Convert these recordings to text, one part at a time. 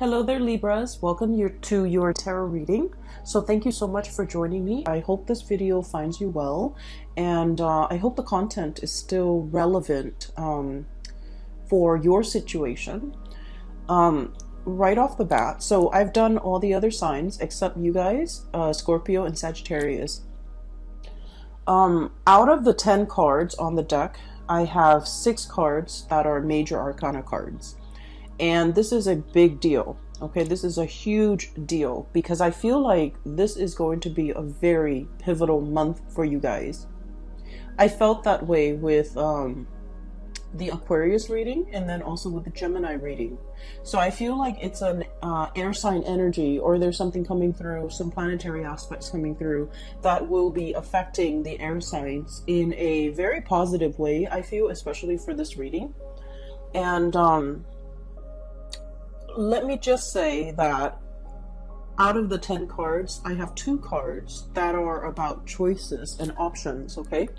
Hello there, Libras. Welcome to your tarot reading. So thank you so much for joining me. I hope this video finds you well, and I hope the content is still relevant for your situation. Right off the bat, so I've done all the other signs except you guys, Scorpio and Sagittarius. Out of the 10 cards on the deck, I have 6 cards that are major arcana cards. And this is a big deal, okay? This is a huge deal because I feel like this is going to be a very pivotal month for you guys. I felt that way with the Aquarius reading and then also with the Gemini reading. So I feel like it's an air sign energy, or there's something coming through, some planetary aspects coming through that will be affecting the air signs in a very positive way, I feel, especially for this reading. And let me just say that out of the 10 cards, I have 2 cards that are about choices and options, okay?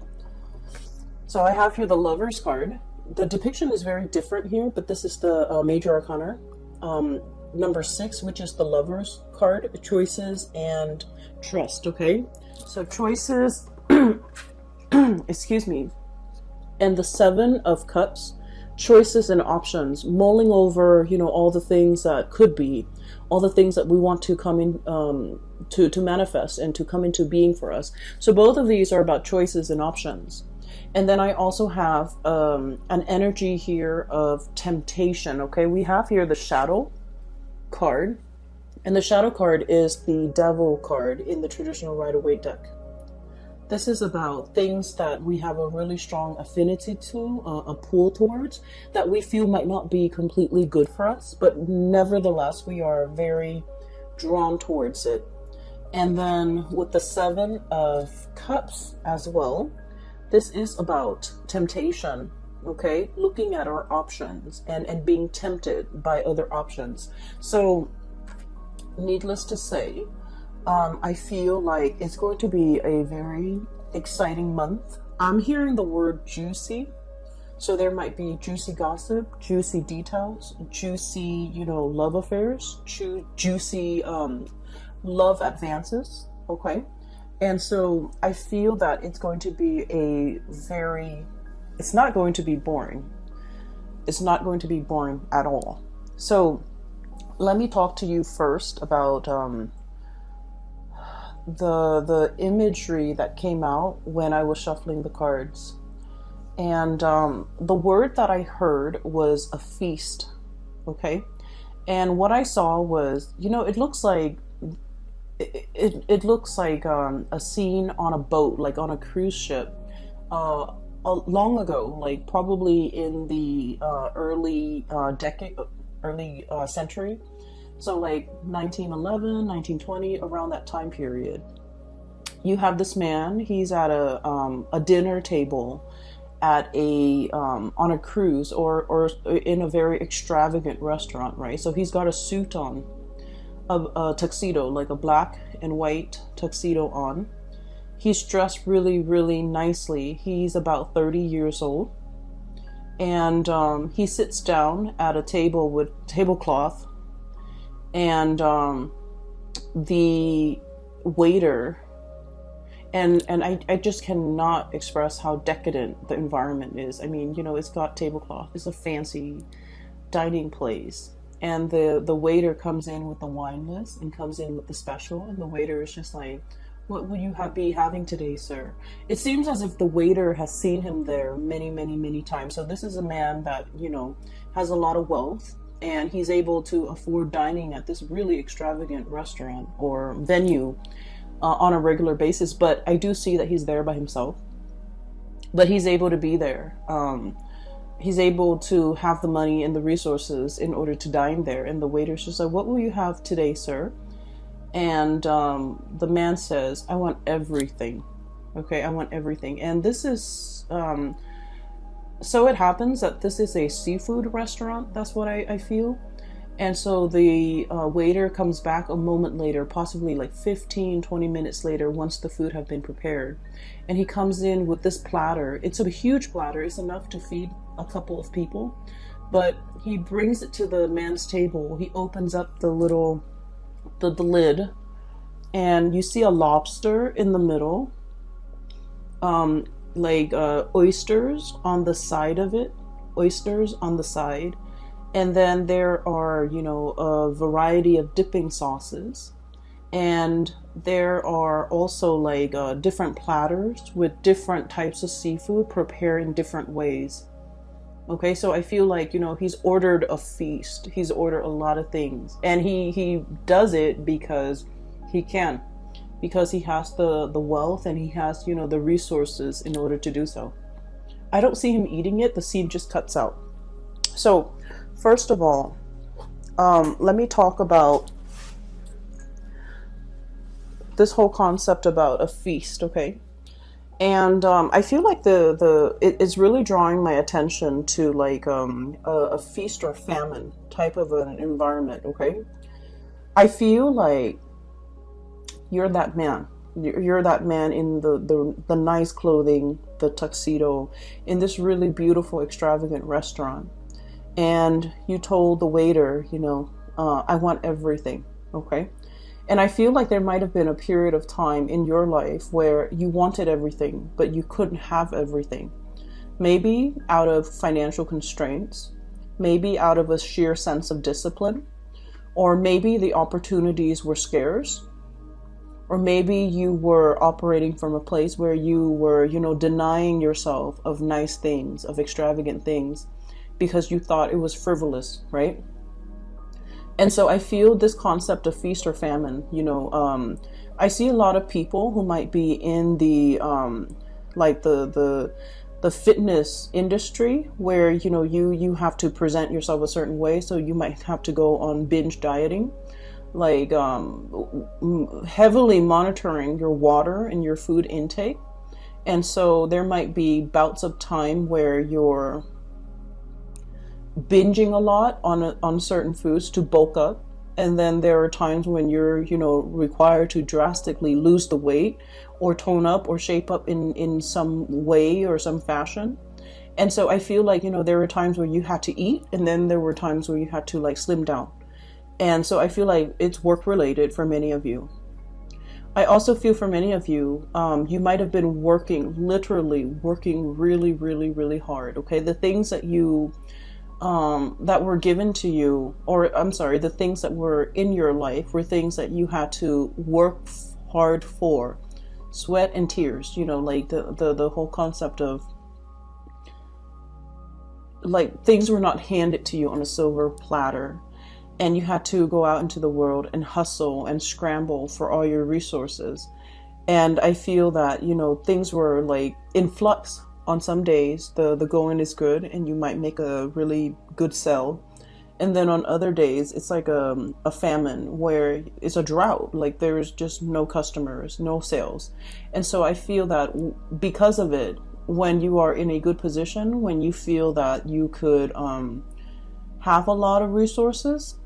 So I have here the Lover's card. The depiction is very different here, but this is the major arcana. Number 6, which is the Lover's card, choices and trust, okay? So choices, excuse me, and the 7 of Cups, choices and options, mulling over, all the things that could be, all the things that we want to come in, to manifest and to come into being for us. So both of these are about choices and options. And then I also have an energy here of temptation, okay? We have here the Shadow card, and the Shadow card is the Devil card in the traditional Rider-Waite deck. This is about things that we have a really strong affinity to, a pull towards, that we feel might not be completely good for us, but nevertheless, we are very drawn towards it. And then with the 7 of Cups as well, this is about temptation, okay? Looking at our options and being tempted by other options. So, needless to say, I feel like it's going to be a very exciting month. I'm hearing the word juicy. So there might be juicy gossip, juicy details, juicy, love affairs, juicy love advances, okay? And so I feel that it's going to be it's not going to be boring. It's not going to be boring at all. So let me talk to you first about the imagery that came out when I was shuffling the cards. And the word that I heard was a feast, okay? And what I saw was, it looks like it looks like a scene on a boat, like on a cruise ship, long ago, like probably in the early century. So like 1911, 1920, around that time period. You have this man, he's at a dinner table at on a cruise or in a very extravagant restaurant, right? So he's got a suit on, a tuxedo, like a black and white tuxedo on. He's dressed really, really nicely. He's about 30 years old. And he sits down at a table with tablecloth. And the waiter, and I just cannot express how decadent the environment is. I mean, it's got tablecloth. It's a fancy dining place. And the waiter comes in with the wine list and comes in with the special. And the waiter is just like, what will you be having today, sir? It seems as if the waiter has seen him there many, many, many times. So this is a man that, has a lot of wealth. And he's able to afford dining at this really extravagant restaurant or venue on a regular basis. But I do see that he's there by himself. But he's able to be there. He's able to have the money and the resources in order to dine there. And the waiter's just like, what will you have today, sir? And the man says, I want everything. Okay, I want everything. And this is... So it happens that this is a seafood restaurant. That's what I feel. And so the waiter comes back a moment later, possibly like 15, 20 minutes later, once the food have been prepared. And he comes in with this platter. It's a huge platter. It's enough to feed a couple of people. but he brings it to the man's table. He opens up the lid, and you see a lobster in the middle, oysters on the side of it, oysters on the side, and then there are, a variety of dipping sauces, and there are also different platters with different types of seafood prepared in different ways. Okay, so I feel like, he's ordered a feast. He's ordered a lot of things. And he does it because he can. Because he has the wealth, and he has, the resources in order to do so. I don't see him eating it. The scene just cuts out. So, first of all, let me talk about this whole concept about a feast, okay? And I feel like it's really drawing my attention to a feast or famine type of an environment, okay? I feel like you're that man. You're that man in the nice clothing, the tuxedo, in this really beautiful, extravagant restaurant. And you told the waiter, I want everything, okay? And I feel like there might have been a period of time in your life where you wanted everything, but you couldn't have everything. Maybe out of financial constraints, maybe out of a sheer sense of discipline, or maybe the opportunities were scarce, or maybe you were operating from a place where you were, denying yourself of nice things, of extravagant things, because you thought it was frivolous, right? And so I feel this concept of feast or famine, I see a lot of people who might be in the fitness industry where, you have to present yourself a certain way. So you might have to go on binge dieting, heavily monitoring your water and your food intake. And so there might be bouts of time where you're binging a lot on certain foods to bulk up, and then there are times when you're required to drastically lose the weight or tone up or shape up in some way or some fashion. And so I feel like there were times where you had to eat, and then there were times where you had to slim down. And so I feel like it's work related for many of you. I also feel for many of you, you might have been literally working really, really, really hard. Okay, the things that you that were given to you, or I'm sorry, the things that were in your life were things that you had to work hard for, sweat and tears, the whole concept of things were not handed to you on a silver platter, and you had to go out into the world and hustle and scramble for all your resources. And I feel that, things were in flux. On some days, the going is good and you might make a really good sell. And then on other days, it's like a famine where it's a drought. There's just no customers, no sales. And so I feel that because of it, when you are in a good position, when you feel that you could have a lot of resources,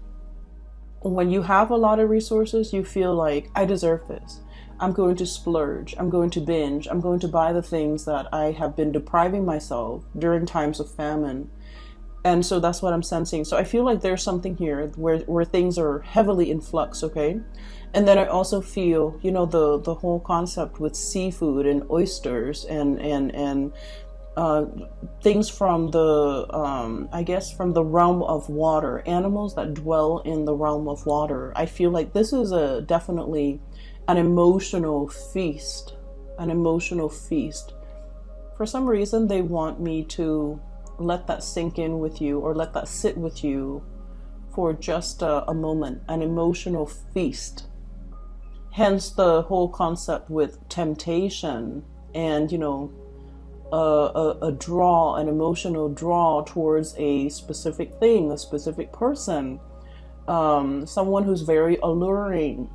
when you have a lot of resources, you feel like, I deserve this. I'm going to splurge, I'm going to binge, I'm going to buy the things that I have been depriving myself during times of famine. And so that's what I'm sensing. So I feel like there's something here where things are heavily in flux, okay? And then I also feel, the whole concept with seafood and oysters and things from from the realm of water, animals that dwell in the realm of water. I feel like this is definitely an emotional feast. For some reason, they want me to let that sink in with you, or let that sit with you for just a moment, an emotional feast. Hence the whole concept with temptation and, an emotional draw towards a specific thing, a specific person, someone who's very alluring,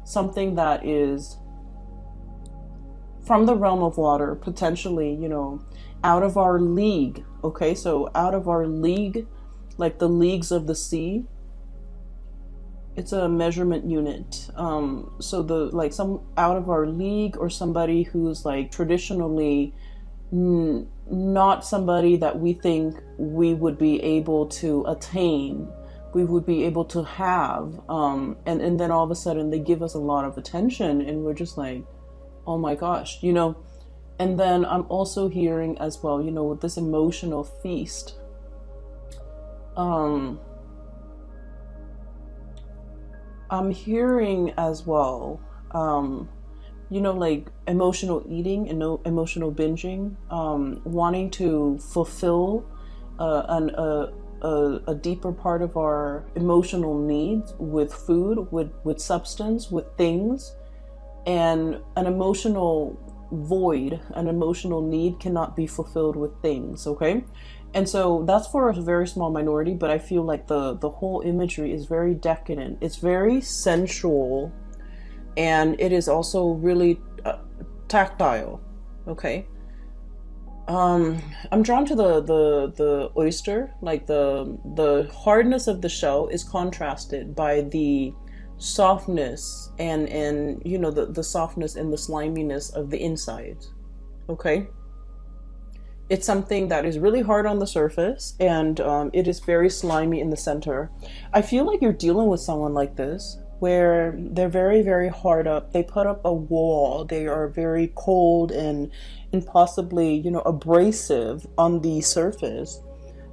something that is from the realm of water, potentially, out of our league. Okay, so out of our league, like the leagues of the sea, it's a measurement unit. So some out of our league, or somebody who's traditionally not somebody that we think we would be able to attain, we would be able to have, and then all of a sudden they give us a lot of attention and we're just like, oh my gosh, you know. And then I'm also hearing as well, you know, with this emotional feast, I'm hearing as well, you know, like emotional eating and emotional binging, wanting to fulfill a deeper part of our emotional needs with food, with substance, with things, and an emotional void, an emotional need cannot be fulfilled with things, okay? And so that's for a very small minority, but I feel like the whole imagery is very decadent. It's very sensual, and it is also really tactile, okay? I'm drawn to the oyster, like the hardness of the shell is contrasted by the softness and you know, the softness and the sliminess of the inside, okay? It's something that is really hard on the surface, and it is very slimy in the center. I feel like you're dealing with someone like this, where they're very, very hard up. They put up a wall. They are very cold and possibly, you know, abrasive on the surface.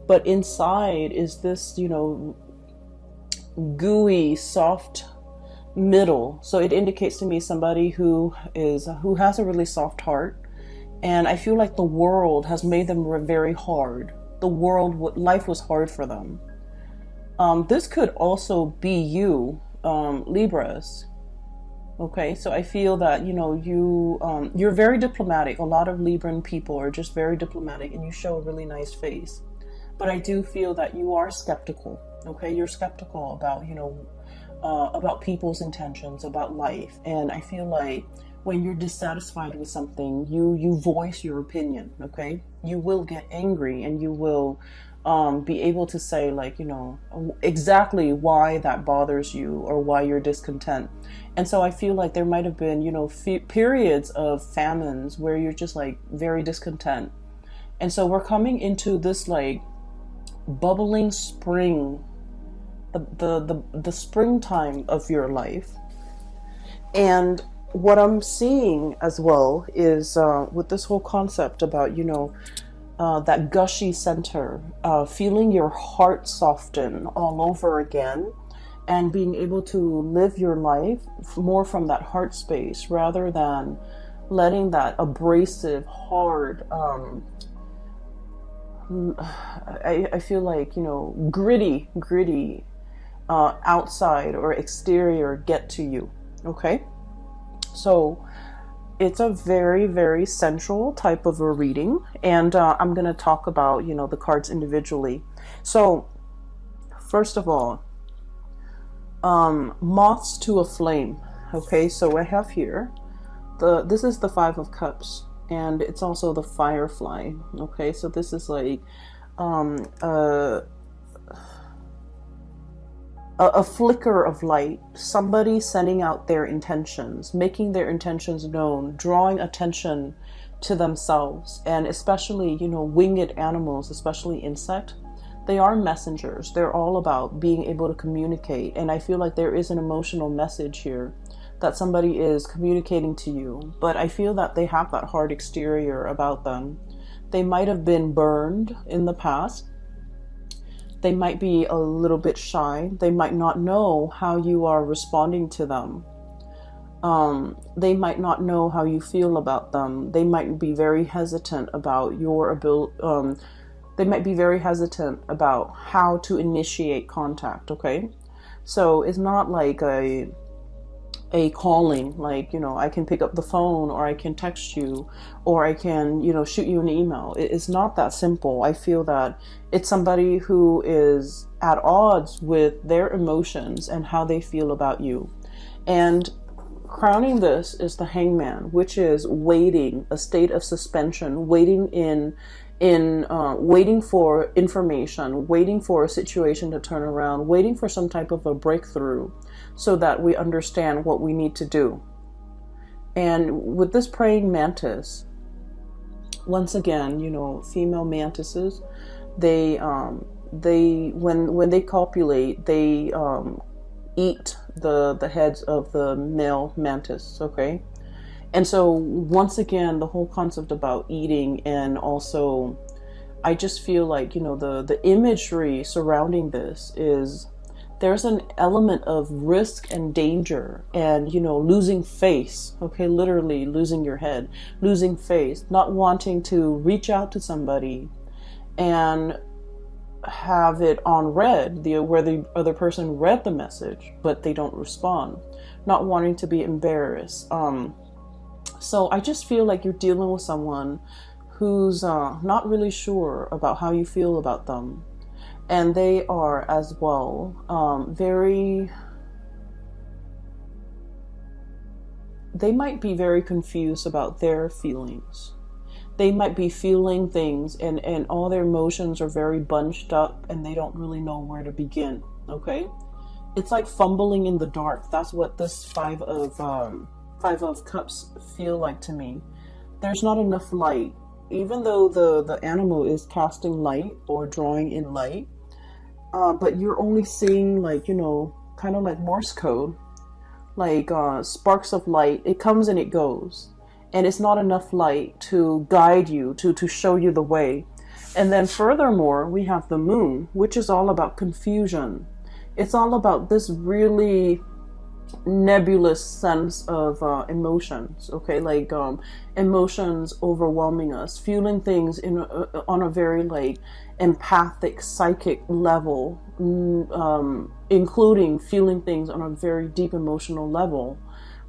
But inside is this, you know, gooey, soft middle. So it indicates to me somebody who has a really soft heart. And I feel like the world has made them very hard. Life was hard for them. This could also be you, Libras. Okay, so I feel that, you know, you're very diplomatic. A lot of Libran people are just very diplomatic, and you show a really nice face. But I do feel that you are skeptical. Okay, you're skeptical about, you know, about people's intentions, about life. And I feel like when you're dissatisfied with something, you voice your opinion, okay? You will get angry, and you will be able to say, like, you know, exactly why that bothers you or why you're discontent. And so I feel like there might have been, you know, periods of famines where you're just like very discontent. And so we're coming into this like bubbling spring, the springtime of your life. And what I'm seeing as well is with this whole concept about, you know, that gushy center, feeling your heart soften all over again, and being able to live your life more from that heart space rather than letting that abrasive, hard, I feel like, you know, gritty, outside or exterior get to you, okay? So it's a very, very sensual type of a reading, and I'm going to talk about, you know, the cards individually. So first of all, moths to a flame. Okay, so I have here this is the Five of Cups, and it's also the firefly. Okay, so this is like a flicker of light, somebody sending out their intentions, making their intentions known, drawing attention to themselves. And especially, you know, winged animals, especially insect, they are messengers. They're all about being able to communicate. And I feel like there is an emotional message here that somebody is communicating to you, but I feel that they have that hard exterior about them. They might have been burned in the past. They might be a little bit shy. They might not know how you are responding to them. They might not know how you feel about them. They might be very hesitant about your ability. They might be very hesitant about how to initiate contact, okay? So it's not like a calling, like, you know, I can pick up the phone, or I can text you, or I can, you know, shoot you an email. It's not that simple. I feel that it's somebody who is at odds with their emotions and how they feel about you. And crowning this is the Hangman, which is waiting, a state of suspension, waiting waiting for information, waiting for a situation to turn around, waiting for some type of a breakthrough so that we understand what we need to do. And with this praying mantis, Once again, you know, female mantises, they when they copulate, they eat the heads of the male mantis, okay? And so once again, the whole concept about eating, and also I just feel like, you know, the imagery surrounding this is there's an element of risk and danger and, you know, losing face, okay, literally losing your head, losing face, not wanting to reach out to somebody and have it on read, where the other person read the message, but they don't respond, not wanting to be embarrassed. So I just feel like you're dealing with someone who's not really sure about how you feel about them. And they are as well they might be very confused about their feelings. They might be feeling things and all their emotions are very bunched up and they don't really know where to begin, okay? It's like fumbling in the dark. That's what this Five of Cups feel like to me. There's not enough light. Even though the animal is casting light or drawing in light, but you're only seeing, like, you know, kind of like Morse code, like sparks of light. It comes and it goes. And it's not enough light to guide you, to show you the way. And then furthermore, we have the moon, which is all about confusion. It's all about this really nebulous sense of emotions, okay? Like emotions overwhelming us, feeling things on a very like empathic, psychic level, including feeling things on a very deep emotional level.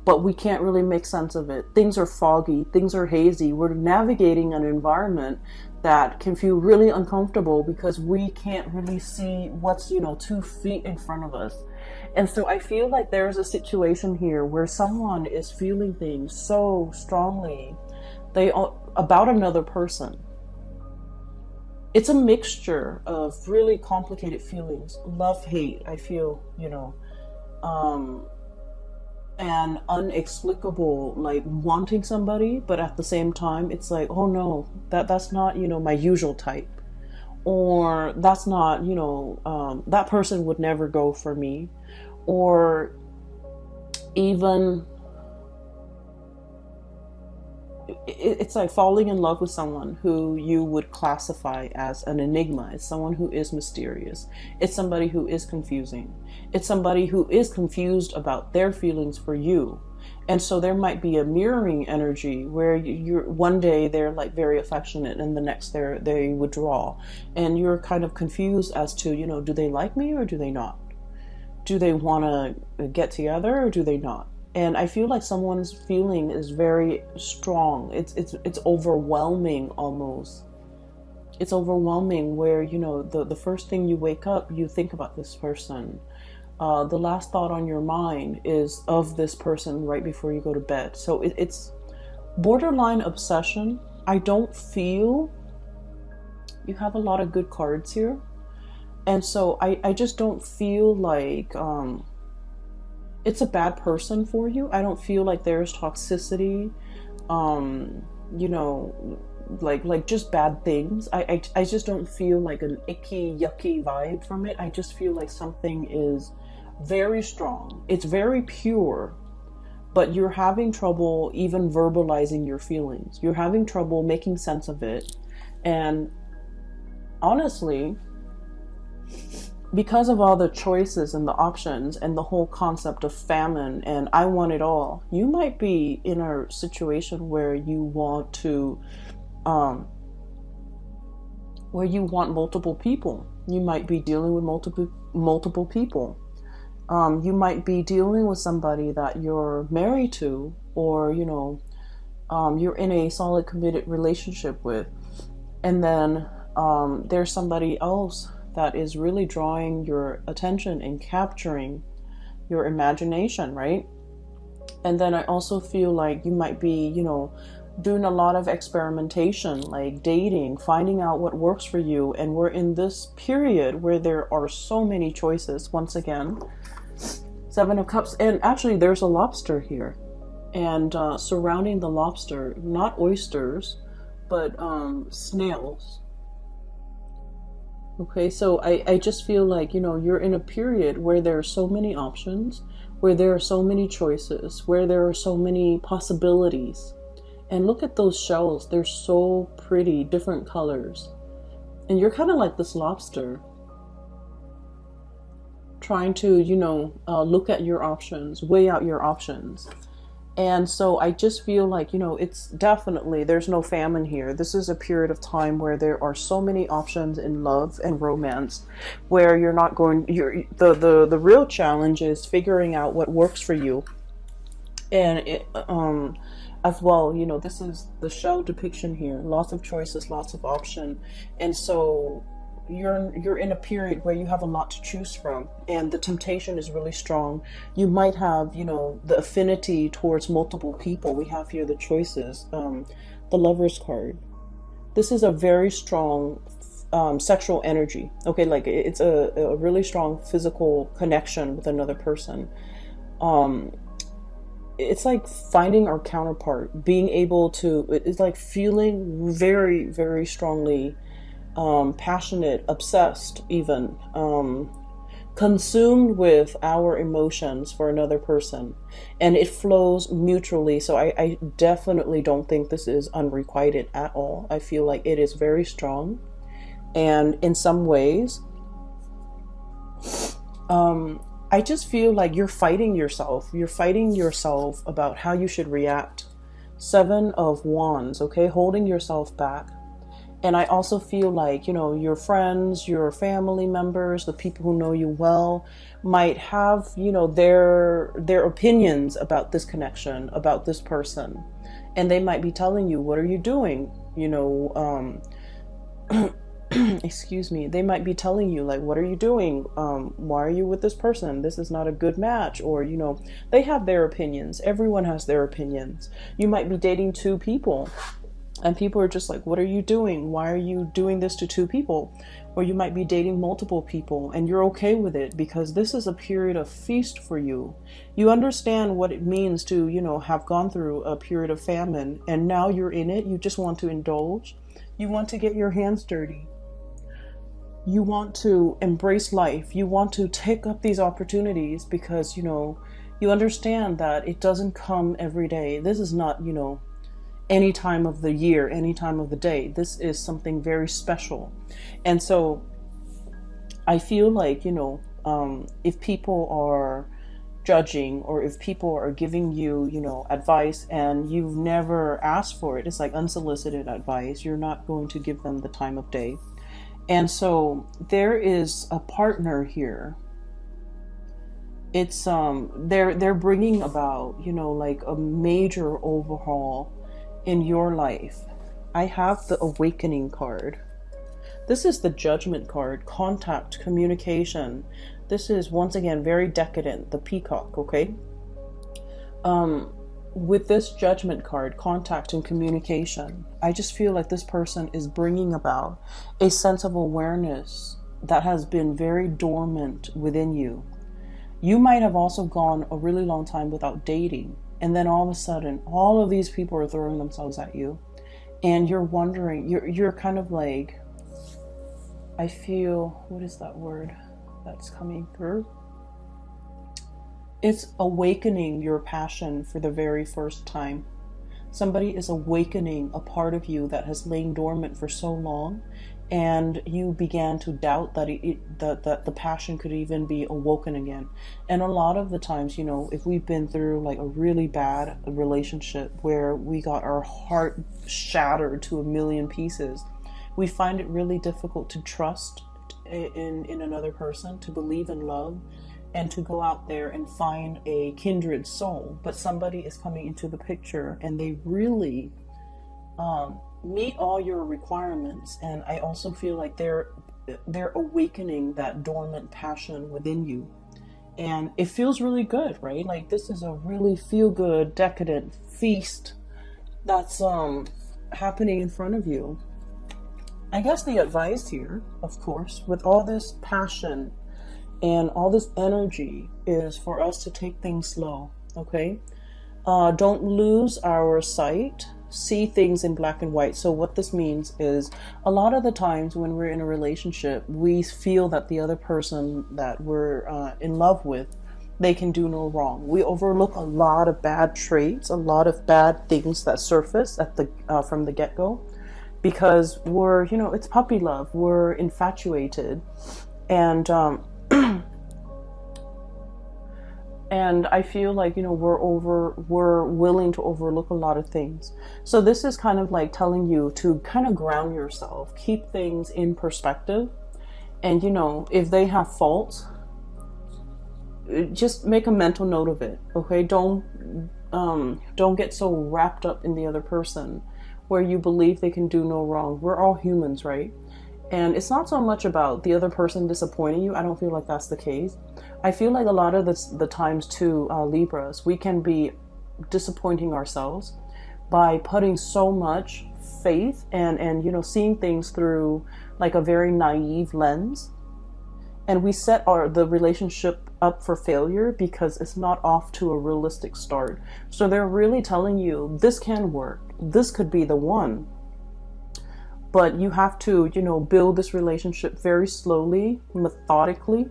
But we can't really make sense of it. Things are foggy, things are hazy. We're navigating an environment that can feel really uncomfortable because we can't really see what's, you know, 2 feet in front of us. And so I feel like there's a situation here where someone is feeling things so strongly about another person. It's a mixture of really complicated feelings, love, hate, I feel, you know, and unexplicable, like wanting somebody, but at the same time it's like, oh no, that's not, you know, my usual type, or that's not, you know, that person would never go for me, or even it's like falling in love with someone who you would classify as an enigma. It's someone who is mysterious. It's somebody who is confusing. It's somebody who is confused about their feelings for you. And so there might be a mirroring energy where you're one day they're like very affectionate and the next they withdraw. And you're kind of confused as to, you know, do they like me or do they not? Do they want to get together or do they not? And I feel like someone's feeling is very strong. It's overwhelming almost. It's overwhelming where, you know, the first thing you wake up, you think about this person. The last thought on your mind is of this person right before you go to bed. So it's borderline obsession. I don't feel you have a lot of good cards here. And so I just don't feel like it's a bad person for you. I don't feel like there's toxicity, you know, like just bad things. I just don't feel like an icky, yucky vibe from it. I just feel like something is very strong. It's very pure, but you're having trouble even verbalizing your feelings. You're having trouble making sense of it. And honestly, because of all the choices and the options and the whole concept of famine and I want it all, you might be in a situation where you want to, where you want multiple people. You might be dealing with multiple people. You might be dealing with somebody that you're married to, or, you know, you're in a solid committed relationship with. And then there's somebody else that is really drawing your attention and capturing your imagination, right? And then I also feel like you might be, you know, doing a lot of experimentation, like dating, finding out what works for you. And we're in this period where there are so many choices. Once again, 7 of Cups, and actually there's a lobster here. And surrounding the lobster, not oysters, but snails. Okay, so I just feel like, you're in a period where there are so many options, where there are so many choices, where there are so many possibilities. And look at those shells. They're so pretty, different colors. And you're kind of like this lobster, trying to, look at your options, weigh out your options. And so I just feel like, it's definitely, there's no famine here. This is a period of time where there are so many options in love and romance, where you're not going, the real challenge is figuring out what works for you. And as well, this is the shell depiction here, lots of choices, lots of option. And so you're in a period where you have a lot to choose from, and the temptation is really strong. You might have, the affinity towards multiple people. We have here the choices, the Lover's card. This is a very strong sexual energy. Okay, like it's a really strong physical connection with another person. It's like finding our counterpart, being able to, it's like feeling very, very strongly passionate, obsessed, even consumed with our emotions for another person, and it flows mutually. So I definitely don't think this is unrequited at all. I feel like it is very strong, and in some ways I just feel like you're fighting yourself about how you should react. 7 of Wands, okay, holding yourself back. And I also feel like, your friends, your family members, the people who know you well might have, their opinions about this connection, about this person. And they might be telling you, what are you doing? Excuse me. They might be telling you, like, what are you doing? Why are you with this person? This is not a good match. Or, they have their opinions. Everyone has their opinions. You might be dating 2 people. And people are just like, what are you doing? Why are you doing this to 2 people? Or you might be dating multiple people, and you're okay with it because this is a period of feast for you. You understand what it means to, have gone through a period of famine, and now you're in it. You just want to indulge. You want to get your hands dirty. You want to embrace life. You want to take up these opportunities because, you understand that it doesn't come every day. This is not, any time of the year, any time of the day. This is something very special. And so I feel like, if people are judging, or if people are giving you, advice, and you've never asked for it, it's like unsolicited advice, you're not going to give them the time of day. And so there is a partner here. It's they're bringing about, like a major overhaul in your life. I have the Awakening card. This is the Judgment card, contact, communication. This is, once again, very decadent, the Peacock, okay? With this Judgment card, contact and communication, I just feel like this person is bringing about a sense of awareness that has been very dormant within you. You might have also gone a really long time without dating. And then all of a sudden, all of these people are throwing themselves at you. And you're wondering, you're kind of like, I feel, what is that word that's coming through? It's awakening your passion for the very first time. Somebody is awakening a part of you that has lain dormant for so long. And you began to doubt that that the passion could even be awoken again. And a lot of the times, if we've been through like a really bad relationship where we got our heart shattered to a million pieces, we find it really difficult to trust in another person, to believe in love, and to go out there and find a kindred soul. But somebody is coming into the picture, and they really meet all your requirements. And I also feel like they're awakening that dormant passion within you, and it feels really good, right? Like this is a really feel good, decadent feast that's happening in front of you. I guess the advice here, of course, with all this passion and all this energy, is for us to take things slow. Okay, don't lose our sight. see things in black and white. So what this means is a lot of the times when we're in a relationship, we feel that the other person that we're in love with, they can do no wrong. We overlook a lot of bad traits, a lot of bad things that surface at the from the get-go, because we're, you know, it's puppy love. We're infatuated, and and I feel like, you know, we're willing to overlook a lot of things. So this is kind of like telling you to kind of ground yourself, keep things in perspective, and, you know, if they have faults, just make a mental note of it. Okay, don't get so wrapped up in the other person where you believe they can do no wrong. We're all humans, right? And it's not so much about the other person disappointing you. I don't feel like that's the case. I feel like a lot of the times too, Libras, we can be disappointing ourselves by putting so much faith and you know, seeing things through like a very naive lens. And we set the relationship up for failure because it's not off to a realistic start. So they're really telling you this can work. This could be the one. But you have to, you know, build this relationship very slowly, methodically,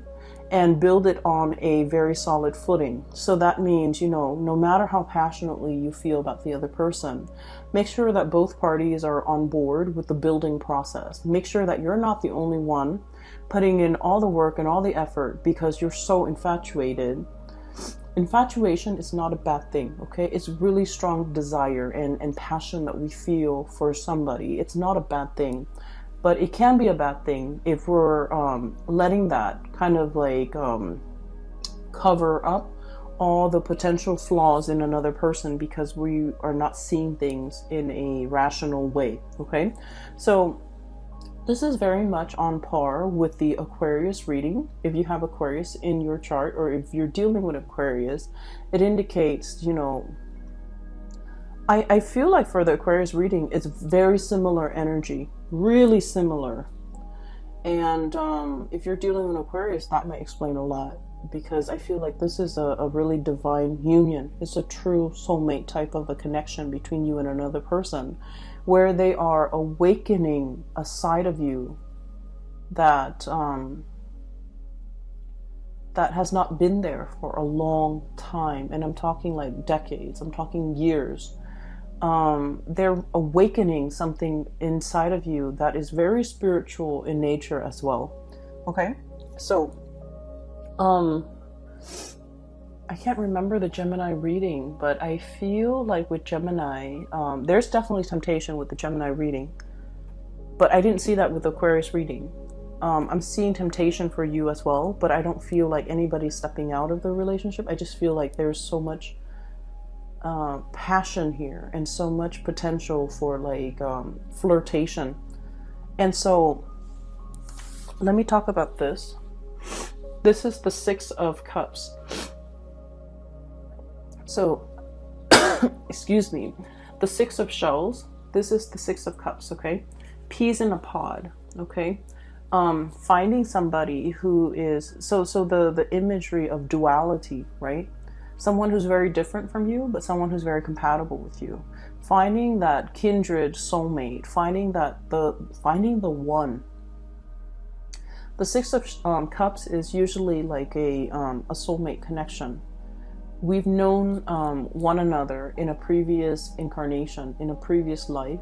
and build it on a very solid footing. So that means, you know, no matter how passionately you feel about the other person, make sure that both parties are on board with the building process. Make sure that you're not the only one putting in all the work and all the effort because you're so infatuated. Infatuation is not a bad thing, okay? It's really strong desire and passion that we feel for somebody. It's not a bad thing, but it can be a bad thing if we're letting that kind of like cover up all the potential flaws in another person because we are not seeing things in a rational way, okay? So this is very much on par with the Aquarius reading. If you have Aquarius in your chart, or if you're dealing with Aquarius, it indicates, you know, I feel like for the Aquarius reading, it's very similar energy, really similar. And if you're dealing with Aquarius, that might explain a lot, because I feel like this is a really divine union. It's a true soulmate type of a connection between you and another person, where they are awakening a side of you that that has not been there for a long time. And I'm talking like decades, I'm talking years. They're awakening something inside of you that is very spiritual in nature as well. Okay, so I can't remember the Gemini reading, but I feel like with Gemini, there's definitely temptation with the Gemini reading, but I didn't see that with the Aquarius reading. I'm seeing temptation for you as well, but I don't feel like anybody's stepping out of the relationship. I just feel like there's so much passion here and so much potential for like flirtation. And so let me talk about this. This is the Six of Cups. So, excuse me, the Six of Shells, this is the Six of Cups, okay? Peas in a pod, okay? Finding somebody who is, so the imagery of duality, right? Someone who's very different from you, but someone who's very compatible with you. Finding that kindred soulmate, finding the one. The Six of Cups is usually like a soulmate connection. We've known one another in a previous incarnation, in a previous life.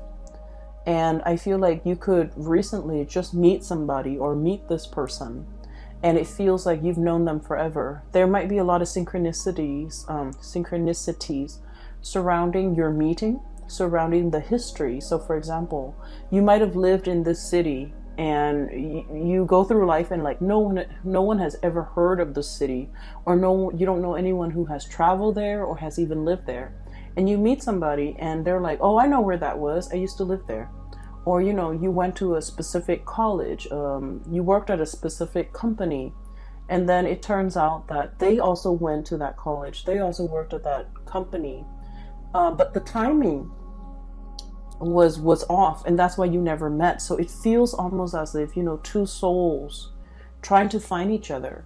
And I feel like you could recently just meet somebody or meet this person, and it feels like you've known them forever. There might be a lot of synchronicities surrounding your meeting, surrounding the history. So for example, you might have lived in this city and you go through life and like no one has ever heard of the city, or you don't know anyone who has traveled there or has even lived there. And you meet somebody and they're like, oh, I know where that was. I used to live there. Or, you know, you went to a specific college, you worked at a specific company, and then it turns out that they also went to that college. They also worked at that company. But the timing was off, and that's why you never met. So it feels almost as if, you know, two souls trying to find each other,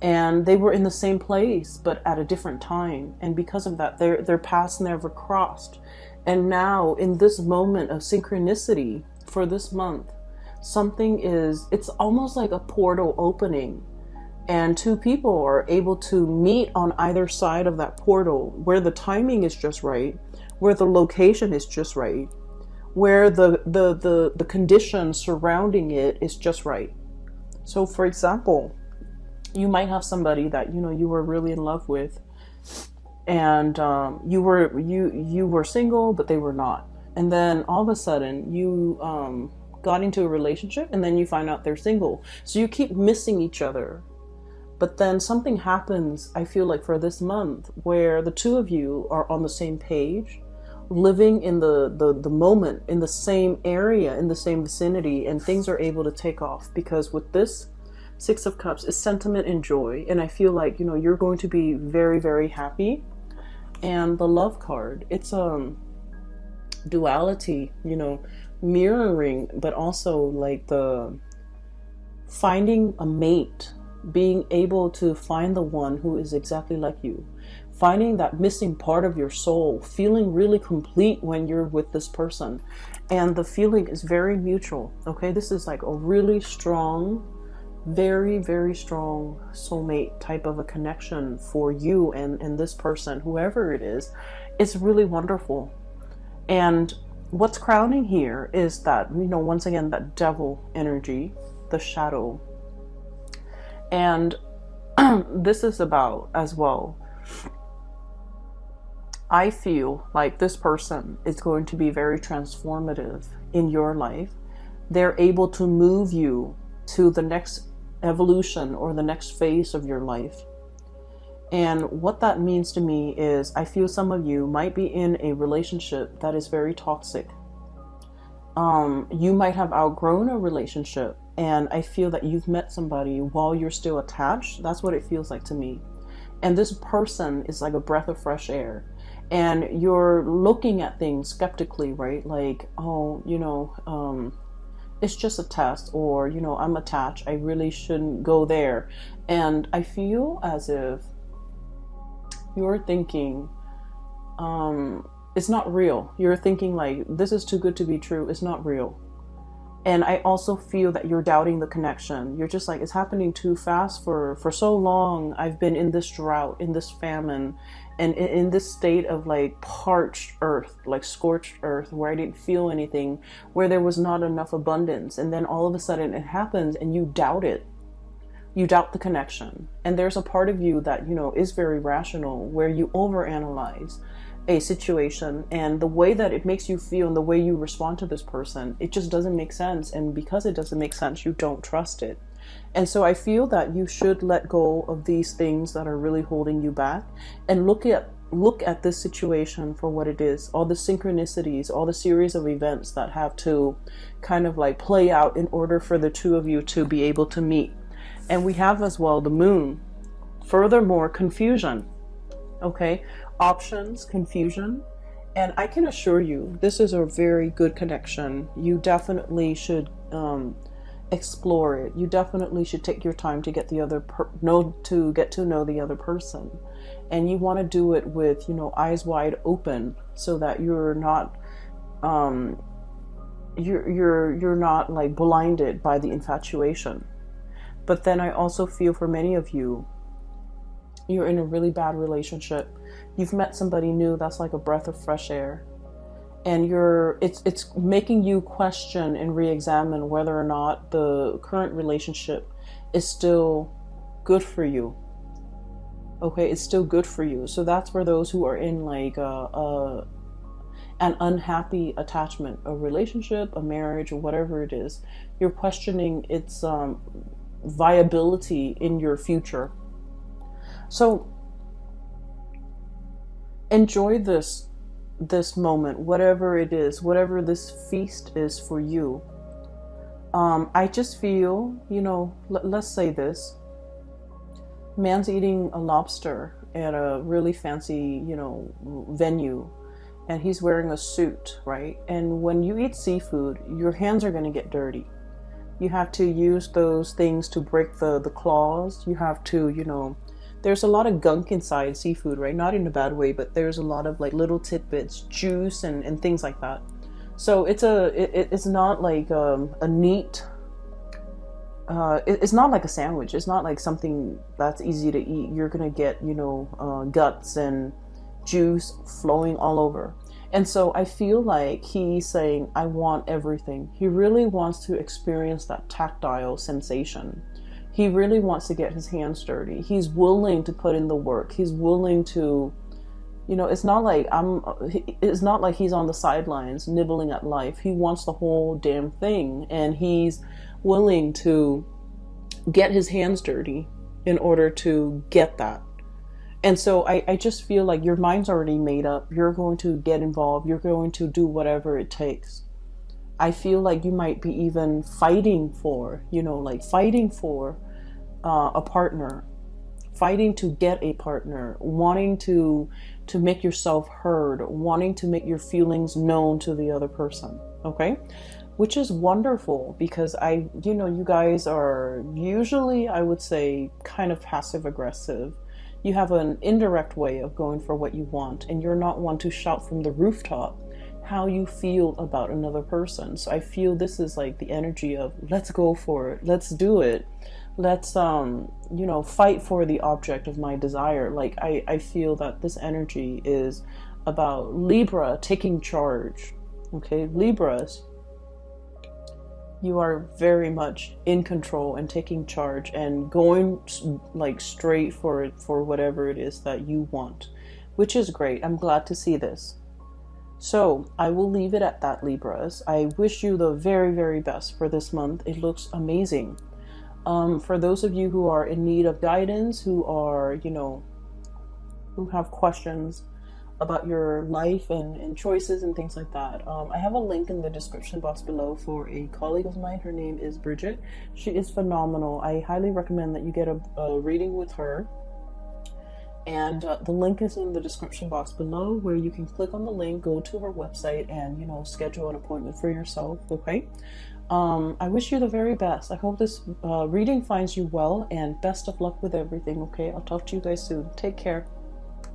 and they were in the same place but at a different time, and because of that their paths never crossed. And now in this moment of synchronicity for this month, it's almost like a portal opening, and two people are able to meet on either side of that portal, where the timing is just right, where the location is just right, where the conditions surrounding it is just right. So for example, you might have somebody that you were really in love with, and you were single, but they were not. And then all of a sudden you got into a relationship, and then you find out they're single. So you keep missing each other. But then something happens, I feel like, for this month, where the two of you are on the same page, living in the moment, in the same area, in the same vicinity, and things are able to take off. Because with this Six of Cups is sentiment and joy, and I feel like you're going to be very, very happy. And the Love card, it's duality, mirroring, but also like the finding a mate, being able to find the one who is exactly like you, finding that missing part of your soul, feeling really complete when you're with this person. And the feeling is very mutual. Okay, this is like a really strong, very, very strong soulmate type of a connection for you and this person, whoever it is. It's really wonderful. And what's crowning here is that, once again, that devil energy, the shadow. And this is about, as well, I feel like this person is going to be very transformative in your life. They're able to move you to the next evolution or the next phase of your life. And what that means to me is, I feel some of you might be in a relationship that is very toxic. You might have outgrown a relationship, and I feel that you've met somebody while you're still attached. That's what it feels like to me. And this person is like a breath of fresh air, and you're looking at things skeptically, right? Like, it's just a test, or I'm attached, I really shouldn't go there. And I feel as if you're thinking it's not real. You're thinking like, this is too good to be true, it's not real. And I also feel that you're doubting the connection. You're just like, it's happening too fast. For so long I've been in this drought, in this famine, and in this state of like parched earth, like scorched earth, where I didn't feel anything, where there was not enough abundance. And then all of a sudden it happens, and you doubt it. You doubt the connection. And there's a part of you that, is very rational, where you overanalyze a situation, and the way that it makes you feel and the way you respond to this person, it just doesn't make sense. And because it doesn't make sense, you don't trust it. And so I feel that you should let go of these things that are really holding you back, and look at this situation for what it is. All the synchronicities, all the series of events that have to kind of like play out in order for the two of you to be able to meet. And we have as well the moon. Furthermore, confusion. Okay, options, confusion. And I can assure you, this is a very good connection. You definitely should explore it. You definitely should take your time to get to get to know the other person. And you want to do it with, eyes wide open, so that you're not you're not like blinded by the infatuation. But then I also feel for many of you, you're in a really bad relationship. You've met somebody new that's like a breath of fresh air, and it's making you question and re-examine whether or not the current relationship is still good for you. Okay, it's still good for you. So that's for those who are in like an unhappy attachment, a relationship, a marriage, or whatever it is. You're questioning its viability in your future. So enjoy this moment, whatever it is, whatever this feast is for you. I just feel, let's say this. Man's eating a lobster at a really fancy, venue, and he's wearing a suit, right? And when you eat seafood, your hands are going to get dirty. You have to use those things to break the claws. You have to, there's a lot of gunk inside seafood, right? Not in a bad way, but there's a lot of like little tidbits, juice and things like that. So it's not like a neat, it's not like a sandwich. It's not like something that's easy to eat. You're gonna get, guts and juice flowing all over. And so I feel like he's saying, I want everything. He really wants to experience that tactile sensation. He really wants to get his hands dirty. He's willing to put in the work. He's willing to, it's not like he's on the sidelines nibbling at life. He wants the whole damn thing, and he's willing to get his hands dirty in order to get that. And so I just feel like your mind's already made up. You're going to get involved. You're going to do whatever it takes. I feel like you might be even fighting for, a partner, fighting to get a partner, wanting to make yourself heard, wanting to make your feelings known to the other person. Okay? Which is wonderful, because you guys are usually, I would say, kind of passive aggressive. You have an indirect way of going for what you want, and you're not one to shout from the rooftop how you feel about another person. So I feel this is like the energy of, let's go for it, let's do it, let's fight for the object of my desire. Like I feel that this energy is about Libra taking charge. Okay, Libras, you are very much in control and taking charge and going like straight for it, for whatever it is that you want, which is great. I'm glad to see this. So I will leave it at that, Libras. I wish you the very, very best for this month. It looks amazing. For those of you who are in need of guidance, who are, who have questions about your life and choices and things like that, I have a link in the description box below for a colleague of mine. Her name is Bridget. She is phenomenal. I highly recommend that you get a reading with her. And the link is in the description box below, where you can click on the link, go to her website, and schedule an appointment for yourself. Okay. I wish you the very best. I hope this reading finds you well, and best of luck with everything. Okay, I'll talk to you guys soon. Take care.